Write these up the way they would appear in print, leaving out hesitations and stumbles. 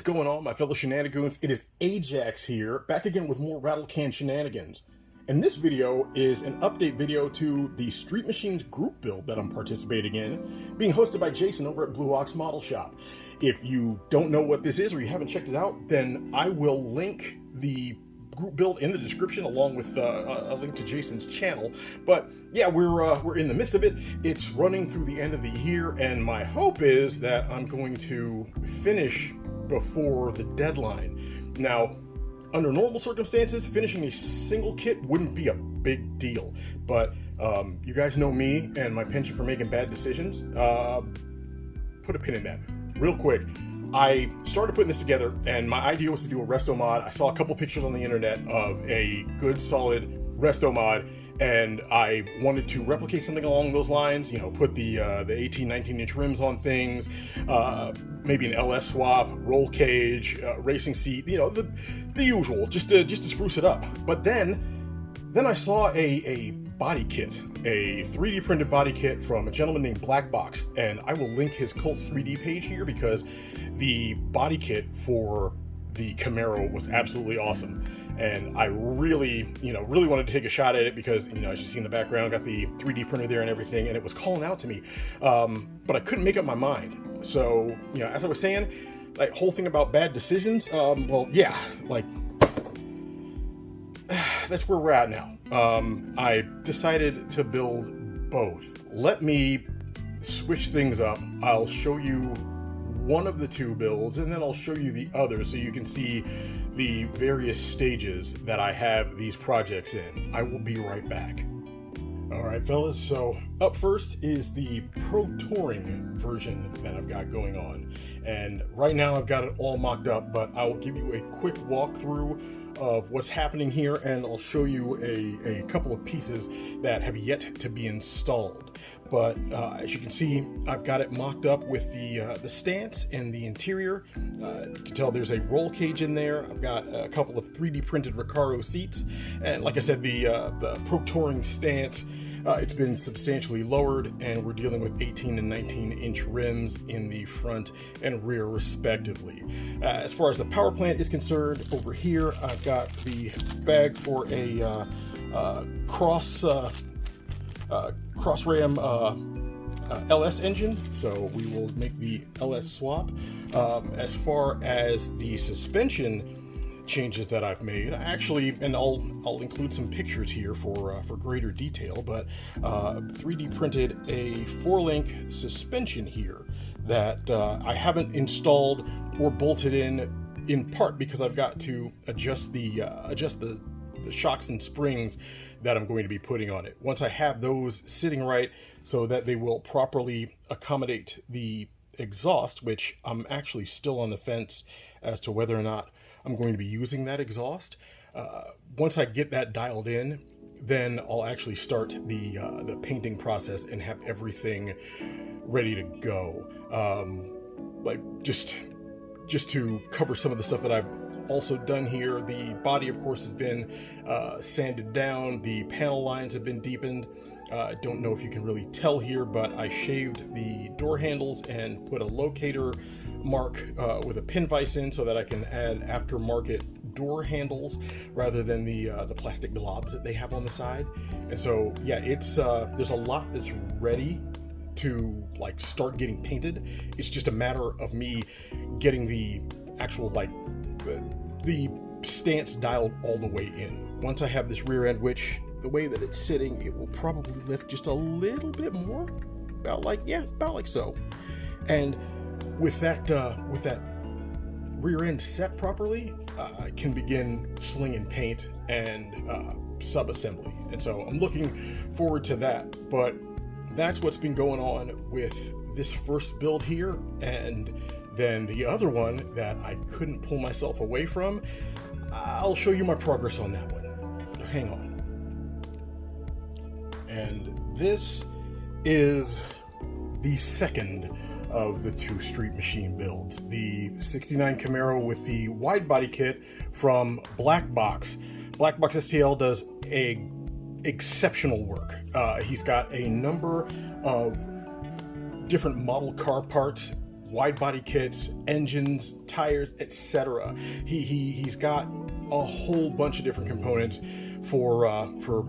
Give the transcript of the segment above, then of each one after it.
going on, my fellow shenanigans? It is Ajax here, back again with more Rattle Can shenanigans. And this video is an update video to the Street Machines group build that I'm participating in, being hosted by Jason over at Blue Ox Model Shop. If you don't know what this is or you haven't checked it out, then I will link the group build in the description along with a link to Jason's channel. But yeah, we're in the midst of it. It's running through the end of the year, and my hope is that I'm going to finish before the deadline. Now, under normal circumstances, finishing a single kit wouldn't be a big deal, but you guys know me and my penchant for making bad decisions. Put a pin in that real quick. I started putting this together, and my idea was to do a resto mod. I saw a couple pictures on the internet of a good solid resto mod, and I wanted to replicate something along those lines. You know, put the 18, 19-inch rims on things, maybe an LS swap, roll cage, racing seat. You know, the usual, just to spruce it up. But then I saw a body kit, a 3D printed body kit from a gentleman named Black Box, and I will link his Cults 3D page here because the body kit for the Camaro was absolutely awesome. And I really wanted to take a shot at it because, you know, as you see in the background, got the 3D printer there and everything, and it was calling out to me. But I couldn't make up my mind. So, you know, as I was saying, that whole thing about bad decisions, well, yeah, like, that's where we're at now. I decided to build both. Let me switch things up. I'll show you one of the two builds, and then I'll show you the other so you can see the various stages that I have these projects in. I will be right back. All right, fellas, so up first is the Pro Touring version that I've got going on. And right now I've got it all mocked up, but I will give you a quick walkthrough of what's happening here, and I'll show you a couple of pieces that have yet to be installed. But as you can see, I've got it mocked up with the stance and the interior. You can tell there's a roll cage in there. I've got a couple of 3D printed Recaro seats, and like I said, the Pro Touring stance, it's been substantially lowered, and we're dealing with 18 and 19-inch rims in the front and rear respectively. As far as the power plant is concerned, over here I've got the bag for a cross ram LS engine, so we will make the LS swap. As far as the suspension changes that I've made, and I'll include some pictures here for greater detail, but 3D printed a 4-link suspension here that I haven't installed or bolted in part because I've got to adjust the shocks and springs that I'm going to be putting on it. Once I have those sitting right so that they will properly accommodate the exhaust, which I'm actually still on the fence as to whether or not I'm going to be using that exhaust. Once I get that dialed in, then I'll actually start the painting process and have everything ready to go. Like just to cover some of the stuff that I've also done here. The body, of course, has been sanded down. The panel lines have been deepened. I don't know if you can really tell here, but I shaved the door handles and put a locator mark with a pin vise in so that I can add aftermarket door handles rather than the plastic globs that they have on the side. And so, yeah, it's there's a lot that's ready to like start getting painted. It's just a matter of me getting the actual the stance dialed all the way in. Once I have this rear end, which the way that it's sitting, it will probably lift just a little bit more, about like so. And with that rear end set properly, I can begin slinging paint and sub-assembly. And so I'm looking forward to that. But that's what's been going on with this first build here, and then the other one that I couldn't pull myself away from, I'll show you my progress on that one. Hang on. And this is the second of the two Street Machine builds. The 69 Camaro with the wide body kit from Black Box. Black Box STL does exceptional work. He's got a number of different model car parts wide body kits, engines, tires, etc. He's got a whole bunch of different components for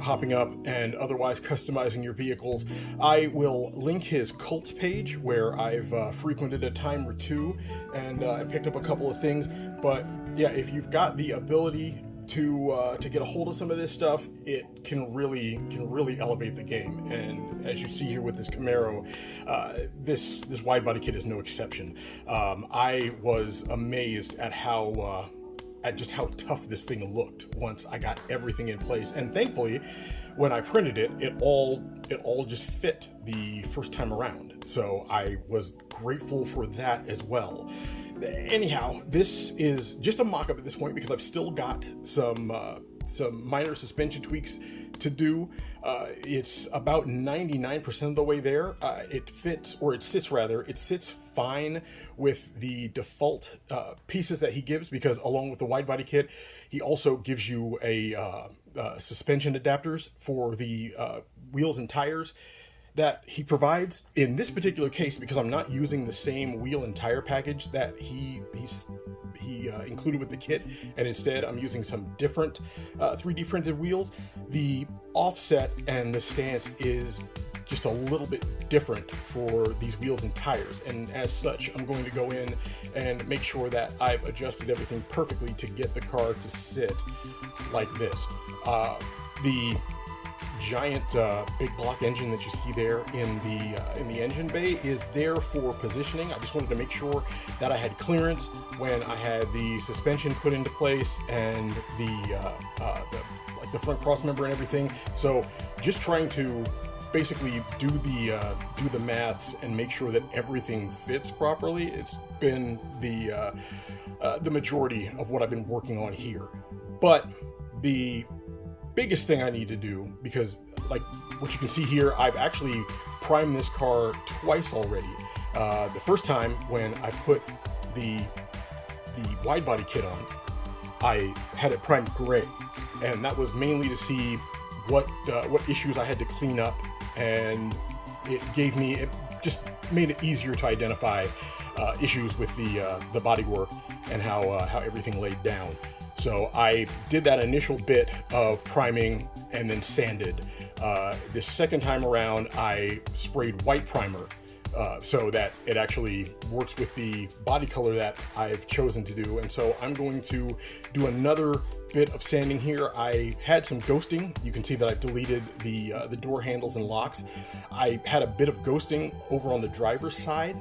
hopping up and otherwise customizing your vehicles. I will link his cults page, where I've frequented a time or two and I picked up a couple of things. But yeah, if you've got the ability to get a hold of some of this stuff, it can really elevate the game. And as you see here with this Camaro, this wide body kit is no exception. I was amazed at just how tough this thing looked once I got everything in place. And thankfully, when I printed it, it all just fit the first time around. So I was grateful for that as well. Anyhow, this is just a mock-up at this point because I've still got some minor suspension tweaks to do. It's about 99% of the way there. It sits fine with the default pieces that he gives, because along with the wide body kit, he also gives you a suspension adapters for the wheels and tires that he provides. In this particular case, because I'm not using the same wheel and tire package that he included with the kit, and instead I'm using some different 3D printed wheels, the offset and the stance is just a little bit different for these wheels and tires, and as such I'm going to go in and make sure that I've adjusted everything perfectly to get the car to sit like this. The giant big block engine that you see there in the engine bay is there for positioning. I just wanted to make sure that I had clearance when I had the suspension put into place and the front cross member and everything. So just trying to basically do the maths and make sure that everything fits properly. It's been the majority of what I've been working on here. But the biggest thing I need to do, because like what you can see here, I've actually primed this car twice already. The first time when I put the wide body kit on, I had it primed gray, and that was mainly to see what issues I had to clean up, and it just made it easier to identify issues with the bodywork and how everything laid down. So I did that initial bit of priming and then sanded. This second time around, I sprayed white primer so that it actually works with the body color that I've chosen to do. And so I'm going to do another bit of sanding here. I had some ghosting. You can see that I've deleted the door handles and locks. I had a bit of ghosting over on the driver's side,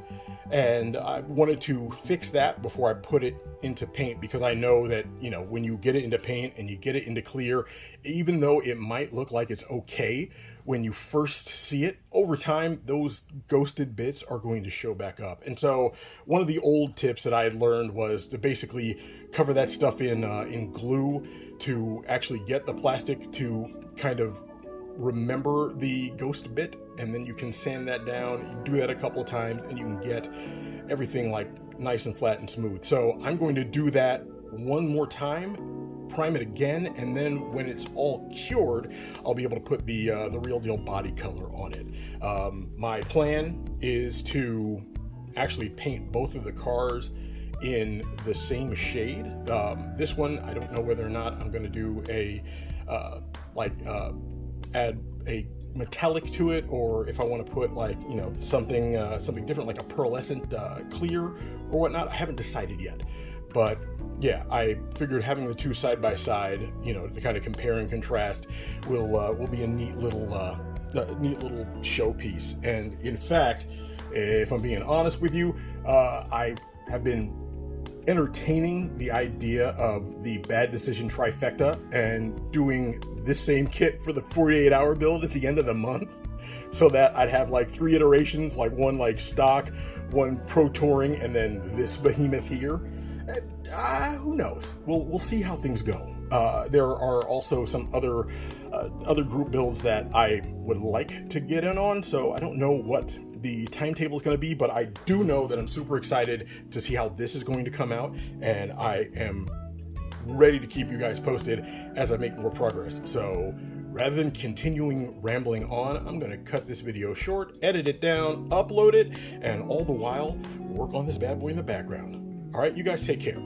and I wanted to fix that before I put it into paint, because I know that, you know, when you get it into paint and you get it into clear, even though it might look like it's okay when you first see it, over time those ghosted bits are going to show back up. And so one of the old tips that I had learned was to basically cover that stuff in glue to actually get the plastic to kind of remember the ghost bit, and then you can sand that down. You do that a couple of times and you can get everything like nice and flat and smooth. So I'm going to do that one more time, prime it again, and then when it's all cured, I'll be able to put the real deal body color on it. My plan is to actually paint both of the cars in the same shade. This one, I don't know whether or not I'm going to do add a metallic to it, or if I want to put like, you know, something different, like a pearlescent clear or whatnot. I haven't decided yet, but yeah, I figured having the two side by side, you know, to kind of compare and contrast will be a neat little showpiece. And in fact, if I'm being honest with you, I have been entertaining the idea of the bad decision trifecta and doing this same kit for the 48-hour build at the end of the month, so that I'd have like 3 iterations, like one like stock, one pro touring, and then this behemoth here. Who knows? We'll see how things go. There are also some other group builds that I would like to get in on, so I don't know what the timetable is going to be, but I do know that I'm super excited to see how this is going to come out, and I am ready to keep you guys posted as I make more progress. So rather than continuing rambling on, I'm going to cut this video short, edit it down, upload it, and all the while work on this bad boy in the background. All right, you guys take care.